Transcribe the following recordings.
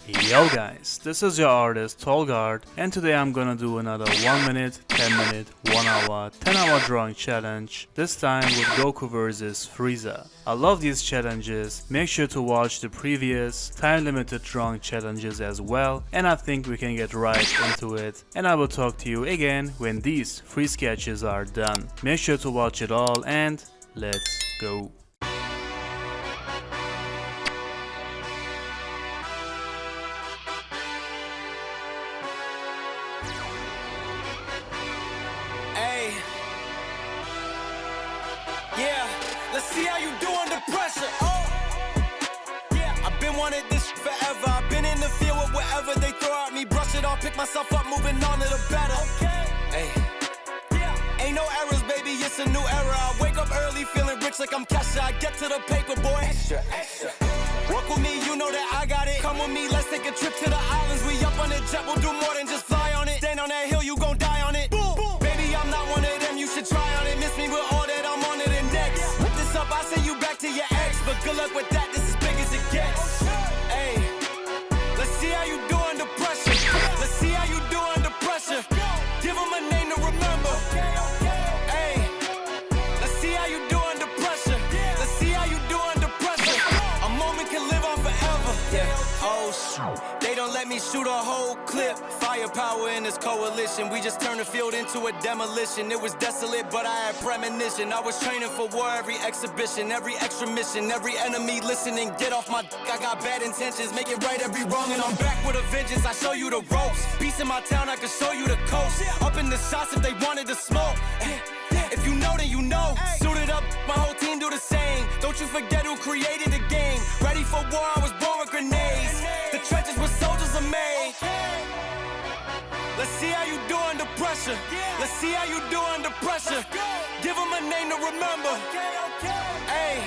Yo guys, this is your artist Tolg, and today I'm gonna do another 1 minute, 10 minute, 1 hour, 10 hour drawing challenge, this time with Goku vs Frieza. I love these challenges, make sure to watch the previous time limited drawing challenges as well, and I think we can get right into it, and I will talk to you again when these free sketches are done. Make sure to watch it all and let's go. Yeah, let's see how you do under pressure. Oh, yeah, I've been wanting this forever. I've been in the field with whatever they throw at me. Brush it off, pick myself up, moving on to the better. Okay, hey, yeah, ain't no errors, baby, it's a new era. I wake up early, feeling rich like I'm Kesha. I get to the paper, boy. Extra, extra. Work with me, you know that I got it. Come with me, let's take a trip to the islands. We up on the jet, we'll do more than just fly on it. Stand on that hill, you gon' die on it. Boom, boom. Baby, I'm not one of them, you should try on it. Miss me with all that, I'm on it and next. Whip this up, I send you back to your ex. But good luck with that, this is big as it gets. Hey, let's see how you do under pressure. Let's see how you do under pressure. Give them a name to remember. Hey, let's see how you do under pressure. Let's see how you do under pressure. A moment can live on forever. Yeah, oh shoot. They don't let me shoot a whole clip. Firepower in this coalition. We just turned the field into a demolition. It was desolate, but I had premonition. I was training for war, every exhibition, every extra mission, every enemy listening. Get off my dick, I got bad intentions. Make it right every wrong, and I'm back with a vengeance. I show you the ropes. Peace in my town, I can show you the coast. Up in the shots if they wanted to smoke. If you know, then you know. Suited up, my whole team do the same. Don't you forget who created the game. Ready for war, I was born with grenades. The trenches where soldiers are made. Let's see how you do under pressure. Let's see how you do under pressure. Give them a name to remember. Hey,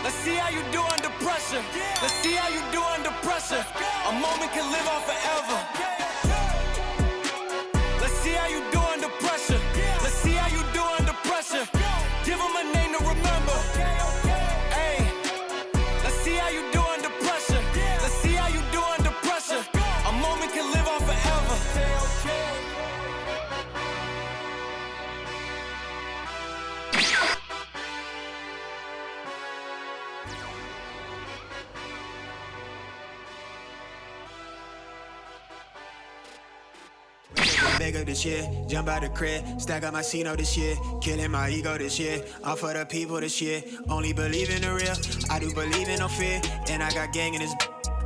let's see how you do under pressure. Let's see how you do under pressure. A moment can live on forever. Let's see how you do under pressure. Let's see how you do under pressure. Give them a name to remember. Hey, let's see how you do under pressure. Let's see how you do under pressure. A moment can live on forever. Big up this year, jump out the crib, stack up my C-note this year, killing my ego this year, all for the people this year, only believe in the real, I do believe in no fear, and I got gang in this.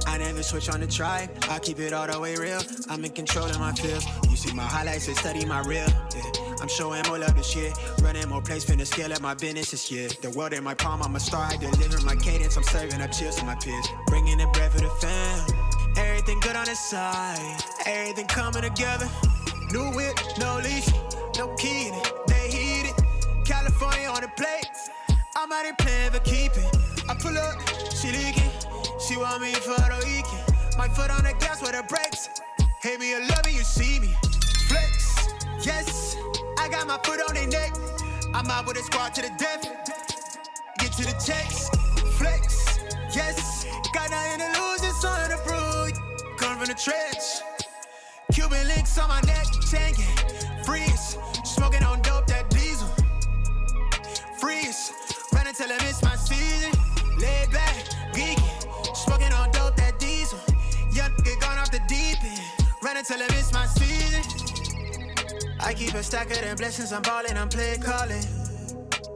I never switch on the tribe, I keep it all the way real, I'm in control of my feels, you see my highlights and study my real, yeah. I'm showing more love this year, running more plays, finna scale up my business this year, the world in my palm, I'm a star, I deliver my cadence, I'm serving up chills to my peers, bringing the bread for the fam, everything good on the side, everything coming together. New whip, no leash, no key in it, they heat it. California on the plate, I'm out here playing for keeping. I pull up, she leaking, she want me for the weekend. My foot on the gas with the brakes, hate me or love me, you see me. Flex, yes, I got my foot on their neck. I'm out with a squad to the death, get to the checks. Flex, yes, got nothing to lose, it's on the prove. Come from the trench. Cuban links on my neck, changing. Freeze, smoking on dope, that diesel. Freeze, run until I miss my season. Lay back, geeky, smoking on dope, that diesel. Young nigga gone off the deep end. Run until I miss my season. I keep a stack of them blessings, I'm ballin', I'm play callin'.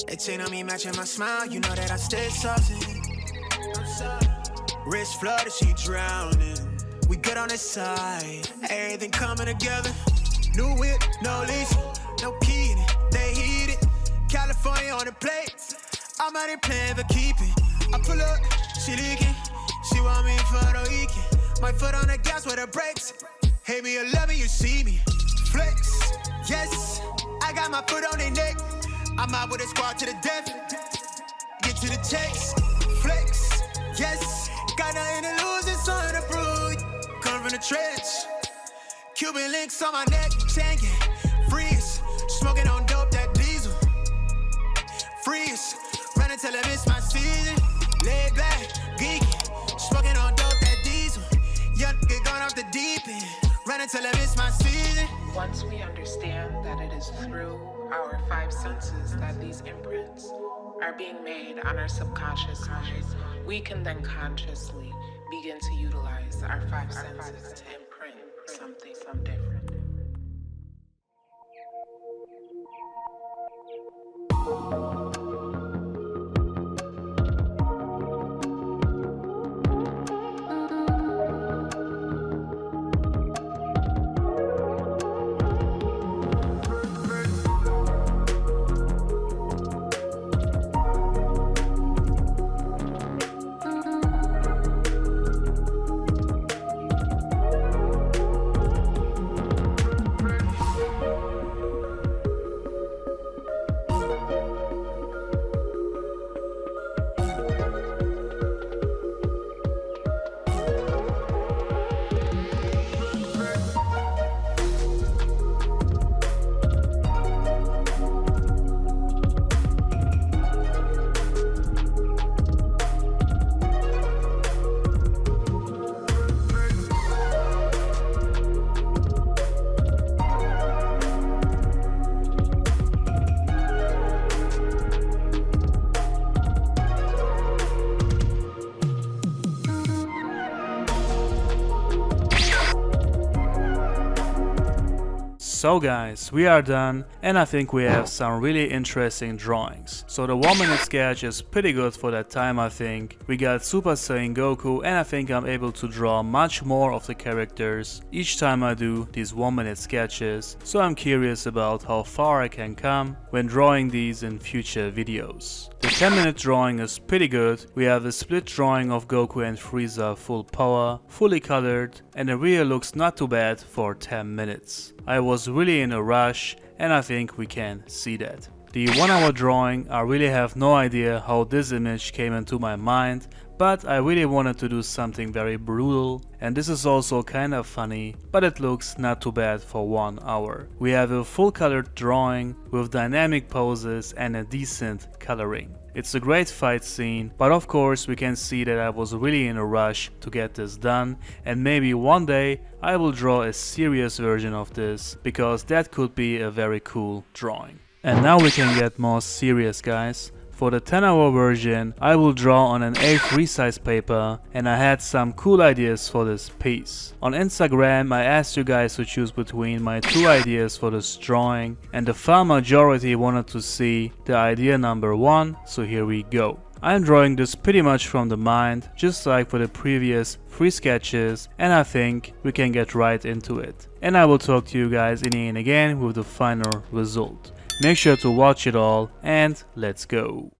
They chain on me matching my smile, you know that I stay saucing. Wrist flooded, she drowning. We good on this side, everything coming together. New whip, no leash, no key in it, they heat it. California on the plate, I'm out here playing for keeping. I pull up, she leaking, she want me for the weekend. My foot on the gas with the brakes, hate me or love me, you see me. Flex, yes, I got my foot on their neck. I'm out with a squad to the death, get to the checks. Flex, yes, got nothing to lose, it's on the prove. Come from the trench, Cuban links on my neck, changing. Freeze, smoking on dope, that diesel. Freeze, run until I miss my season. Lay back, geeky, smoking on dope, that diesel. Young deep in, run until I miss my season. Once we understand that it is through our five senses that these imprints are being made on our subconscious mind, we can then consciously begin to utilize our five senses to imprint something different. So guys, we are done, and I think we have some really interesting drawings. So the 1 minute sketch is pretty good for that time, I think. We got Super Saiyan Goku, and I think I'm able to draw much more of the characters each time I do these 1 minute sketches, so I'm curious about how far I can come when drawing these in future videos. The 10-minute drawing is pretty good. We have a split drawing of Goku and Frieza full power, fully colored, and the rear looks not too bad for 10 minutes. I was really in a rush, and I think we can see that. The 1 hour drawing, I really have no idea how this image came into my mind, but I really wanted to do something very brutal, and this is also kind of funny, but it looks not too bad for 1 hour. We have a full colored drawing with dynamic poses and a decent coloring. It's a great fight scene, but of course we can see that I was really in a rush to get this done, and maybe one day I will draw a serious version of this, because that could be a very cool drawing. And now we can get more serious, guys. For the 10-hour version, I will draw on an A3 size paper, and I had some cool ideas for this piece. On Instagram, I asked you guys to choose between my 2 ideas for this drawing, and the far majority wanted to see the idea number 1, so here we go. I'm drawing this pretty much from the mind, just like for the previous 3 sketches, and I think we can get right into it. And I will talk to you guys in the end again with the final result. Make sure to watch it all, and let's go.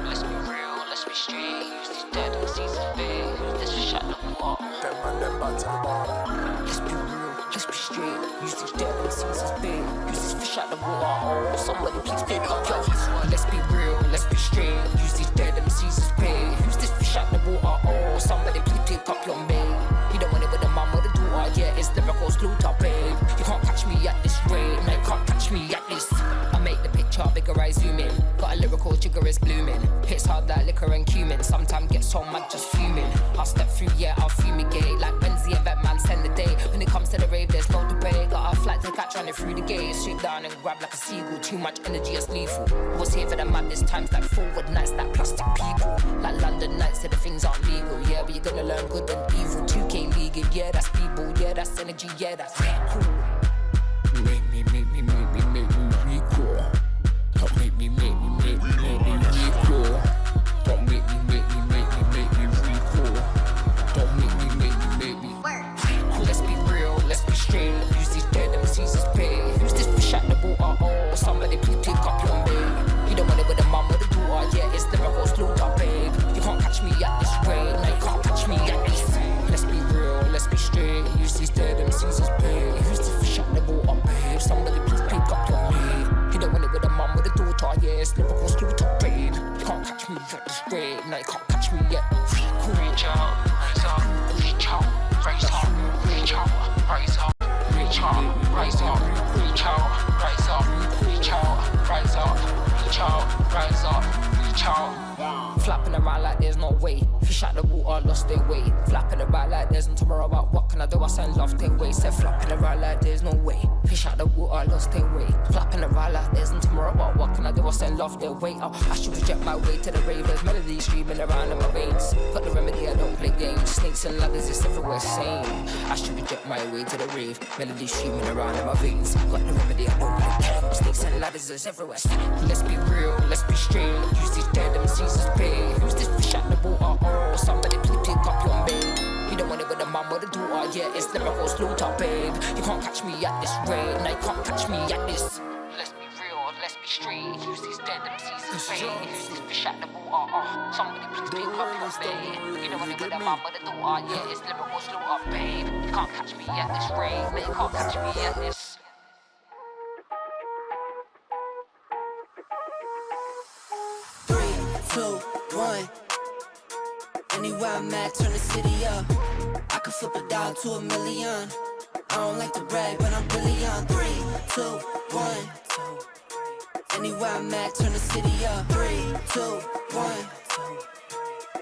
Let's be real, let's be straight. Use these dead MCs as bait. Use this for shut the wall. Let's be real, let's be straight. Use these dead MCs as bait. Use this for shut the water. Oh, somebody please pick up your. Let's be real, let's be straight. Use these dead MCs as bait. Use this for shut the water. Oh, somebody please pick up your mate. You don't want it with the mum or the daughter. Yeah, it's lyrical slaughter, babe. You can't catch me at this rate. No, you can't catch me at this. I make the picture bigger, I zoom in. Got a lyrical jigger is blooming. Hits hard like liquor and cumin. Sometimes get so mad just fuming. I'll step through, yeah, I'll fumigate. Like Wednesday event man, send the day. When it comes to the rave, there's no debate. Got a flight to catch running through the gate. Shoot down and grab like a seagull. Too much energy is lethal. Was here for the madness times like forward nights, like plastic people. Like London nights, so the things aren't legal. Yeah, but you're gonna learn good and evil. 2K league, yeah, that's people. Yeah, that's energy, yeah, that's cool. Make me recool. Don't make me recool. Don't make me recool. Don't make me. Let's be real, let's be straight. Use these dead MCs as bait. Use this for shut the water. Oh, somebody please pick up your mate. You don't want it with the mum or the daughter. Yeah, it's lyrical slaughter, babe. You can't catch me at this rate. No, you can't catch me at this. Let's be real, let's be straight. Use these dead MCs as bait. Use this for shut the water, babe. Somebody please pick up your mate. You don't want it with the mum or the daughter. Yeah, it's lyrical slaughter, babe. You can't catch me at this rate. No, you can't catch me yet. Reach out, raise up, reach out, raise up, reach out, raise up, reach out. Flapping around like there's no way. Fish out the water, lost their way. Flapping around like there's no tomorrow. About what can I do? I said love their way. Said flapping around like there's no way. Fish out the water, lost their way. Flapping around like there's no tomorrow. About what can I do? I said love their way. Oh, I should project my way to the ravers. Melody streaming around in my veins. Got the remedy, I don't play games. Snakes and ladders, it's everywhere same. I should project my way to the rave. Melody streaming around in my veins. Got the remedy, I don't play games. Snakes and ladders, it's everywhere same. Let's be real, let's be straight. Use these dead MCs as pay. Who's this fish out the water? Oh, somebody please pick up your babe. You don't want it with the mum or the daughter, yeah, it's never go slow top, babe. You can't catch me at this rate, no, you can't catch me at this. Let's be real, let's be straight. Use these dead MCs as pay. Who's this fish out the water? Oh, somebody please pick up your babe. You don't want it with the mum or the daughter, yeah, it's never go slow up, babe. You can't catch me at this rate, no, you can't catch me at this. 3, 2, 1. Anywhere I'm at, turn the city up. I could flip a dollar to $1 million. I don't like to brag, but I'm really on. 3, 2, 1. Anywhere I'm at, turn the city up. 3, 2, 1.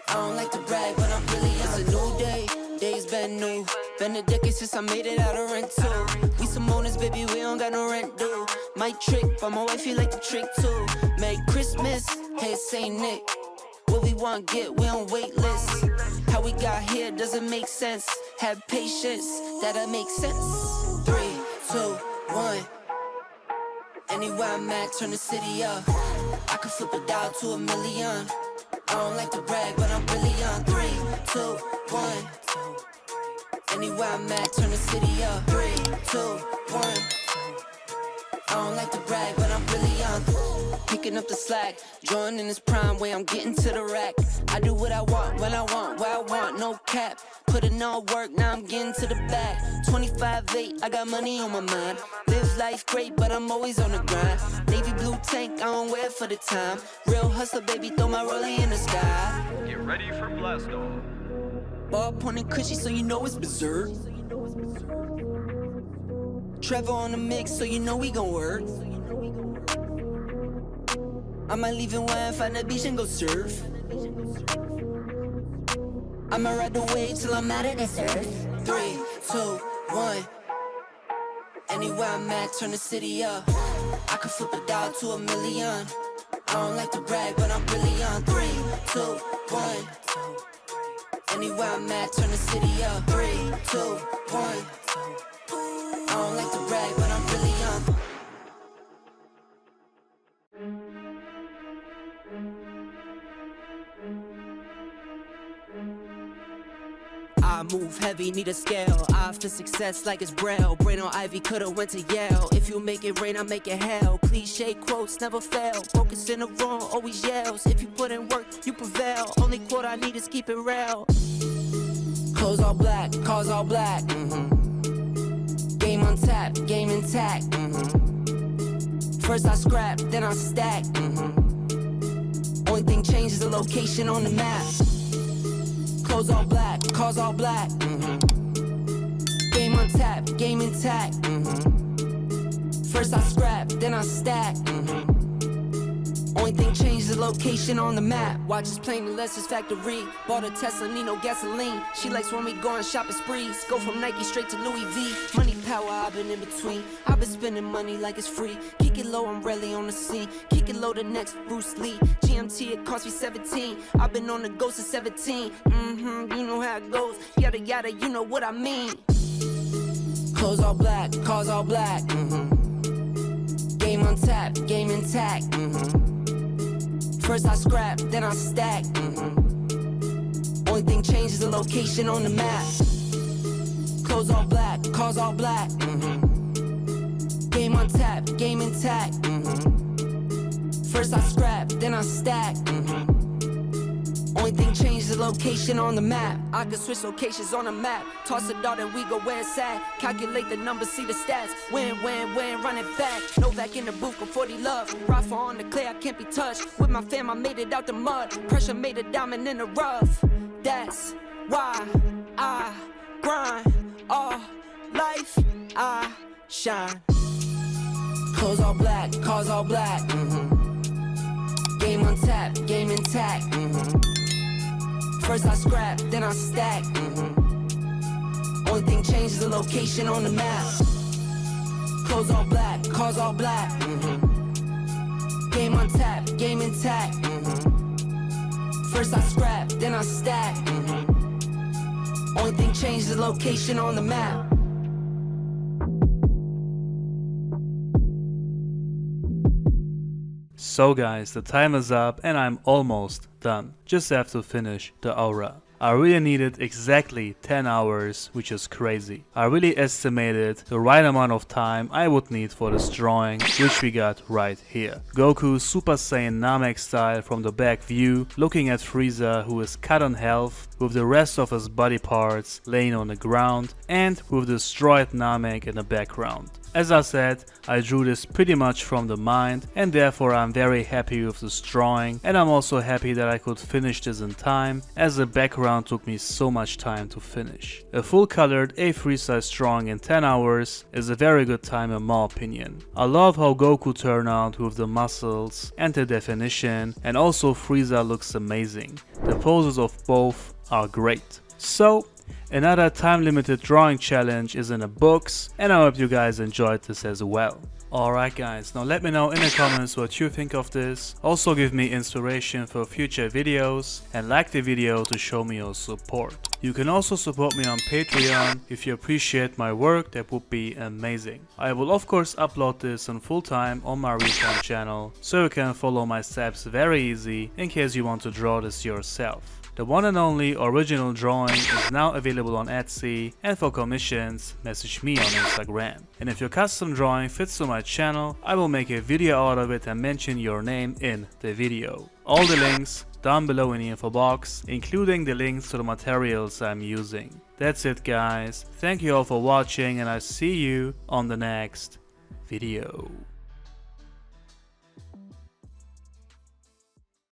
I don't like to brag, but I'm really on. It's a new day, days been new. Been a decade since I made it out of rental. We some owners, baby, we don't got no rent due. Might trick, but my wife feel like the trick too. Merry Christmas, hey Saint Nick. What we want get, we on wait list. How we got here doesn't make sense. Have patience, that'll make sense. 3, 2, 1. Anywhere I'm at, turn the city up. I could flip a dollar to $1 million. I don't like to brag, but I'm really on. 3, 2, 1. Anywhere I'm at, turn the city up. 3, 2, 1. I don't like to brag, but I'm really on. Picking up the slack, joining this prime way, I'm getting to the rack. I do what I want, when I want, where I want, no cap. Put in all work, now I'm getting to the back. 25-8, I got money on my mind. Live life great, but I'm always on the grind. Navy blue tank, I don't wear it for the time. Real hustler, baby, throw my rollie in the sky. Get ready for blast off. Ball pointing cushy, so you know it's berserk. Trevor on the mix, so you know we gon' work. I might leave in wine, find a beach and go surf. I'ma ride the wave till I'm out of this earth. 3, 2, 1. Anywhere I'm at, turn the city up. I could flip a dollar to $1 million. I don't like to brag, but I'm really on. 3, 2, 1. Anywhere I'm at, turn the city up. 3, 2, 1. I don't like to brag, but I'm really on. I move heavy, need a scale. I for success like it's Braille. Brain on Ivy, coulda went to Yale. If you make it rain, I make it hell. Cliche quotes never fail. Focus in the wrong, always yells. If you put in work, you prevail. Only quote I need is keep it real. Clothes all black, cars all black. Game on tap, game intact. First I scrap, then I stack. Only thing changes the location on the map. Clothes all black, cars all black. Game on tap, game intact. First I scrap, then I stack. Only thing changes the location on the map. Watch us playing the Lexus factory. Bought a Tesla, need no gasoline. She likes when we go on shopping sprees. Go from Nike straight to Louis V. Money power, I've been in between. I've been spending money like it's free. Kick it low, I'm rarely on the scene. Kick it low, the next Bruce Lee. GMT, it cost me 17. I've been on the go since 17. You know how it goes. Yada yada, you know what I mean. Clothes all black, cars all black. Game on tap, game intact. First I scrap, then I stack. Only thing changes the location on the map. Clothes all black, cars all black. Game on tap, game intact. First I scrap, then I stack. Only thing changes the location on the map. I can switch locations on the map. Toss a dart and we go where it's at. Calculate the numbers, see the stats. Win, run it back. Novak in the booth with 40 love. Rafa on the clay, I can't be touched. With my fam, I made it out the mud. Pressure made a diamond in the rough. That's why I grind. All life I shine. Clothes all black, cars all black. Game on tap, game intact. First I scrap, then I stack. Only thing changed is the location on the map. Clothes all black, cars all black. Game on tap, game intact. First I scrap, then I stack. Only thing changed is the location on the map. So guys, the time is up and I'm almost done. Just have to finish the aura. I really needed exactly 10 hours, which is crazy. I really estimated the right amount of time I would need for this drawing, which we got right here. Goku Super Saiyan Namek style from the back view, looking at Frieza, who is cut on health, with the rest of his body parts laying on the ground, and with destroyed Namek in the background. As I said, I drew this pretty much from the mind, and therefore I'm very happy with this drawing, and I'm also happy that I could finish this in time, as the background took me so much time to finish. A full colored A3 size drawing in 10 hours is a very good time in my opinion. I love how Goku turned out with the muscles and the definition, and also Frieza looks amazing. The poses of both are great. So, another time-limited drawing challenge is in the books, and I hope you guys enjoyed this as well. Alright guys, now let me know in the comments what you think of this. Also give me inspiration for future videos and like the video to show me your support. You can also support me on Patreon. If you appreciate my work, that would be amazing. I will of course upload this on full time on my Recon channel, so you can follow my steps very easy in case you want to draw this yourself. The one and only original drawing is now available on Etsy, and for commissions, message me on Instagram. And if your custom drawing fits to my channel, I will make a video out of it and mention your name in the video. All the links down below in the info box, including the links to the materials I'm using. That's it guys, thank you all for watching and I see you on the next video.